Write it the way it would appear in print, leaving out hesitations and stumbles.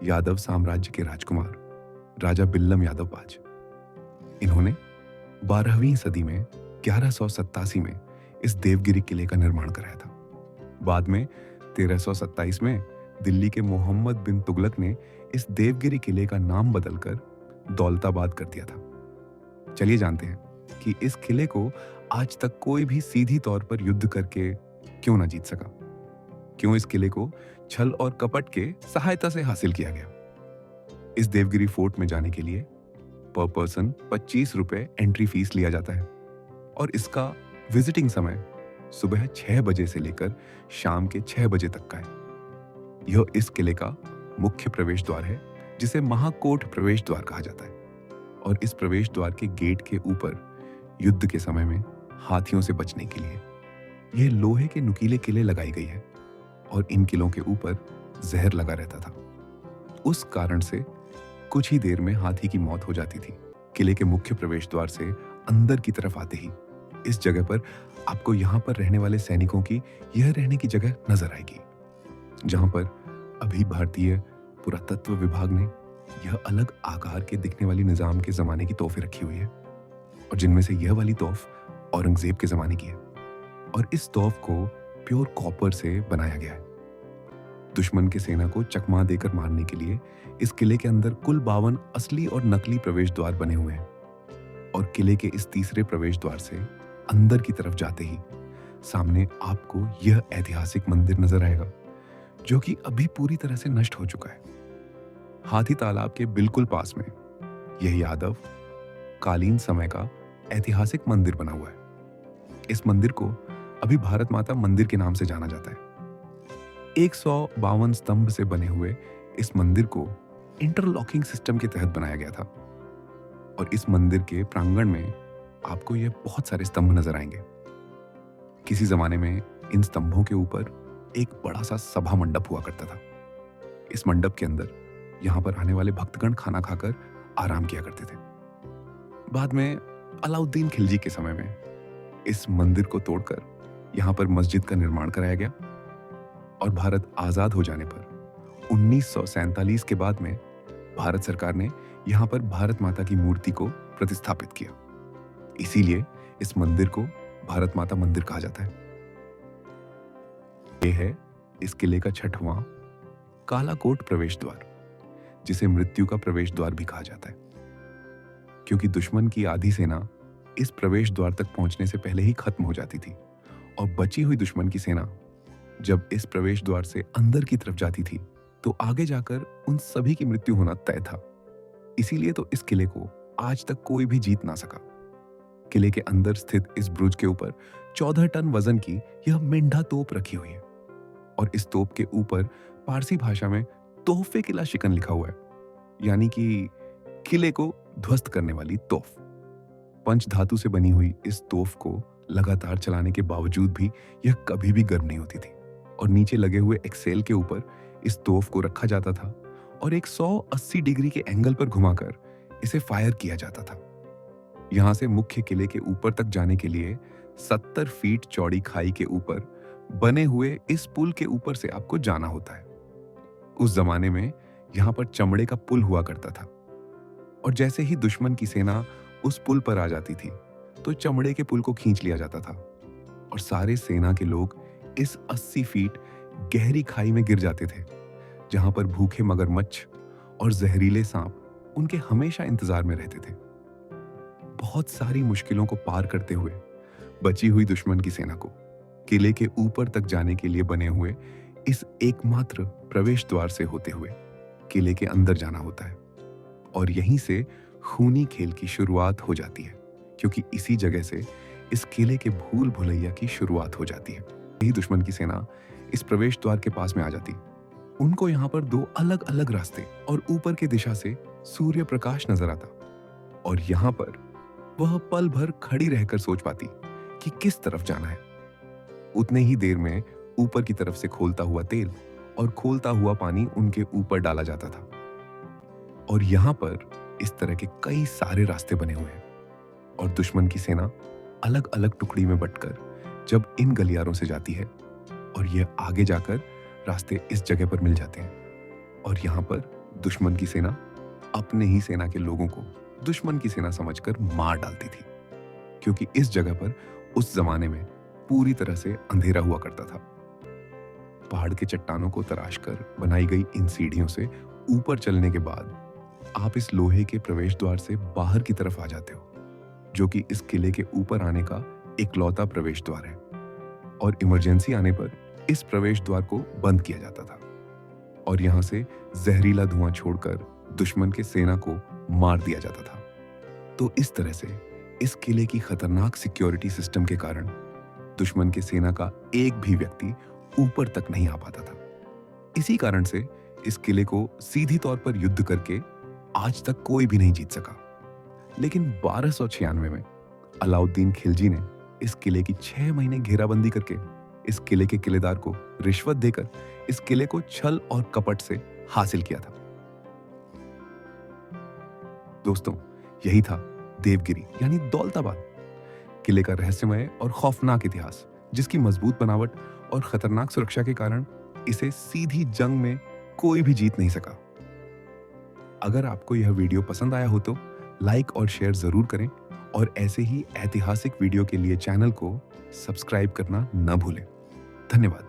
यादव साम्राज्य के राजकुमार राजा बिल्लम यादव बाज। इन्होंने 12वीं सदी में 1187 में इस देवगिरी किले का निर्माण कराया था। बाद में 1327 में दिल्ली के मोहम्मद बिन तुगलक ने इस देवगिरी किले का नाम बदलकर दौलताबाद कर दिया था। चलिए जानते हैं कि इस किले को आज तक कोई भी सीधी तौर पर युद्ध करके क्यों ना जीत सका। क्यों इस किले को छल और कपट के सहायता से हासिल किया गया। इस देवगिरी फोर्ट में जाने के लिए पर पर्सन 25 रुपए एंट्री फीस लिया जाता है और इसका विजिटिंग समय सुबह 6 बजे से लेकर शाम के 6 बजे तक का है। यह इस किले का मुख्य प्रवेश द्वार है, जिसे महाकोट प्रवेश द्वार कहा जाता है। और इस प्रवेश द्वार के गेट के ऊपर युद्ध के समय में हाथियों से बचने के लिए यह लोहे के नुकीले किले लगाई गई है और इन किलों के ऊपर जहर लगा रहता था। उस कारण से कुछ ही देर में हाथी की मौत हो जाती थी। किले के मुख्य प्रवेश द्वार से अंदर की तरफ आते ही इस जगह पर आपको यहाँ पर रहने वाले सैनिकों की यह रहने की जगह नजर आएगी, जहां पर अभी भारतीय पुरातत्व विभाग ने यह अलग आकार के दिखने वाली निजाम के जमाने की तोहफे रखी हुई है और जिनमें से यह वाली तोहफ औरंगजेब के जमाने की है और इस तोहफ को प्योर कॉपर से बनाया गया है। दुश्मन की सेना को चकमा देकर मारने के लिए इस किले के अंदर कुल 52 असली और नकली प्रवेश द्वार बने हुए हैं और किले के इस तीसरे प्रवेश द्वार से अंदर की तरफ जाते ही सामने आपको यह ऐतिहासिक मंदिर नजर आएगा, जो कि अभी पूरी तरह से नष्ट हो चुका है। हाथी तालाब के बिल्कुल पास में यह यादव कालीन समय का ऐतिहासिक मंदिर बना हुआ है। इस मंदिर को अभी भारत माता मंदिर के नाम से जाना जाता है। 152 स्तंभ से बने हुए इस मंदिर को इंटरलॉकिंग सिस्टम के तहत बनाया गया था और इस मंदिर के प्रांगण में आपको यह बहुत सारे स्तंभ नजर आएंगे। किसी जमाने में इन स्तंभों के ऊपर एक बड़ा सा सभा मंडप हुआ करता था। इस मंडप के अंदर यहाँ पर आने वाले भक्तगण खाना खाकर आराम किया करते थे। बाद में अलाउद्दीन खिलजी के समय में इस मंदिर को तोड़कर यहाँ पर मस्जिद का निर्माण कराया गया और भारत आजाद हो जाने पर 1947 के बाद में भारत सरकार ने यहाँ पर भारत माता की मूर्ति को प्रतिस्थापित किया। इसीलिए इस मंदिर को भारत माता मंदिर कहा जाता है। यह है इस किले का 6वां कालाकोट प्रवेश द्वार, जिसे मृत्यु का प्रवेश द्वार भी कहा जाता है, क्योंकि दुश्मन की आधी सेना इस प्रवेश द्वार तक पहुंचने से पहले ही खत्म हो जाती थी और बची हुई दुश्मन की सेना जब इस प्रवेश द्वार से अंदर की तरफ जाती थी तो आगे जाकर उन सभी की मृत्यु होना तय था। इसीलिए तो इस किले को आज तक कोई भी जीत ना सका। किले के अंदर स्थित इस बुर्ज के ऊपर 14 टन वजन की यह मेंढा तोप रखी हुई है और इस तोप के ऊपर पारसी भाषा में तोहफे किला शिकन लिखा हुआ है, यानी कि किले को ध्वस्त करने वाली तोफ। पंच धातु से बनी हुई इस तोफ को लगातार चलाने के बावजूद भी यह कभी भी गर्म नहीं होती थी और नीचे लगे हुए एक्सेल के ऊपर इस तोफ को रखा जाता था और एक 180 डिग्री के एंगल पर घुमाकर इसे फायर किया जाता था। यहां से मुख्य किले के ऊपर तक जाने के लिए 70 फीट चौड़ी खाई के ऊपर बने हुए इस पुल के ऊपर से आपको जाना होता है। उस जमाने में यहां पर चमड़े का पुल हुआ करता था और जैसे ही दुश्मन की सेना उस पुल पर आ जाती थी तो चमड़े के पुल को खींच लिया जाता था और सारे सेना के लोग इस 80 फीट गहरी खाई में गिर जाते थे, जहां पर भूखे मगरमच्छ और जहरीले सांप उनके हमेशा इंतजार में रहते थे। बहुत सारी मुश्किलों को पार करते हुए बची हुई दुश्मन की सेना को किले के ऊपर तक जाने के लिए बने हुए इस एकमात्र प्रवेश द्वार से होते हुए किले के अंदर जाना होता है और यहीं से खूनी खेल की शुरुआत हो जाती है, क्योंकि इसी जगह से इस किले के भूल भुलैया की शुरुआत हो जाती है। यही दुश्मन की सेना इस प्रवेश द्वार के पास में आ जाती। उनको यहाँ पर 2 अलग अलग रास्ते और ऊपर की दिशा से सूर्य प्रकाश नजर आता और यहाँ पर वह पल भर खड़ी रहकर सोच पाती कि किस तरफ जाना है। उतने ही देर में ऊपर की तरफ से खोलता हुआ तेल और खोलता हुआ पानी उनके ऊपर डाला जाता था और यहाँ पर इस तरह के कई सारे रास्ते बने हुए हैं और दुश्मन की सेना अलग अलग टुकड़ी में बंटकर जब इन गलियारों से जाती है और यह आगे जाकर रास्ते इस जगह पर मिल जाते हैं और यहाँ पर दुश्मन की सेना अपने ही सेना के लोगों को दुश्मन की सेना समझकर मार डालती थी, क्योंकि इस जगह पर उस जमाने में पूरी तरह से अंधेरा हुआ करता था। पहाड़ के चट्टानों को तराशकर बनाई गई इन सीढ़ियों से ऊपर चलने के बाद आप इस लोहे के प्रवेश द्वार से बाहर की तरफ आ जाते हो, जो कि इस किले के ऊपर आने का इकलौता प्रवेश द्वार है। और इमरजेंसी आने पर इस प्रवेश द्वार को बंद किया जाता था और यहां से जहरीला धुआं छोड़कर दुश्मन के सेना को मार दिया जाता था। तो इस तरह से इस किले की खतरनाक सिक्योरिटी सिस्टम के कारण दुश्मन के सेना का एक भी व्यक्ति ऊपर तक नहीं आ पाता था। इसी कारण से इस किले को सीधी तौर पर युद्ध करके आज तक कोई भी नहीं जीत सका। लेकिन 1296 में अलाउद्दीन खिलजी ने इस किले की 6 महीने घेराबंदी करके इस किले के किलेदार को रिश्वत देकर इस किले को छल और कपट से हासिल किया था। दोस्तों, यही था देवगिरी यानी दौलताबाद, किले का रहस्यमय और खौफनाक इतिहास, जिसकी मजबूत बनावट और खतरनाक सुरक्षा के कारण इसे सीधी जंग में कोई भी जीत नहीं सका। अगर आपको यह वीडियो पसंद आया हो तो लाइक और शेयर जरूर करें और ऐसे ही ऐतिहासिक वीडियो के लिए चैनल को सब्सक्राइब करना न भूलें। धन्यवाद।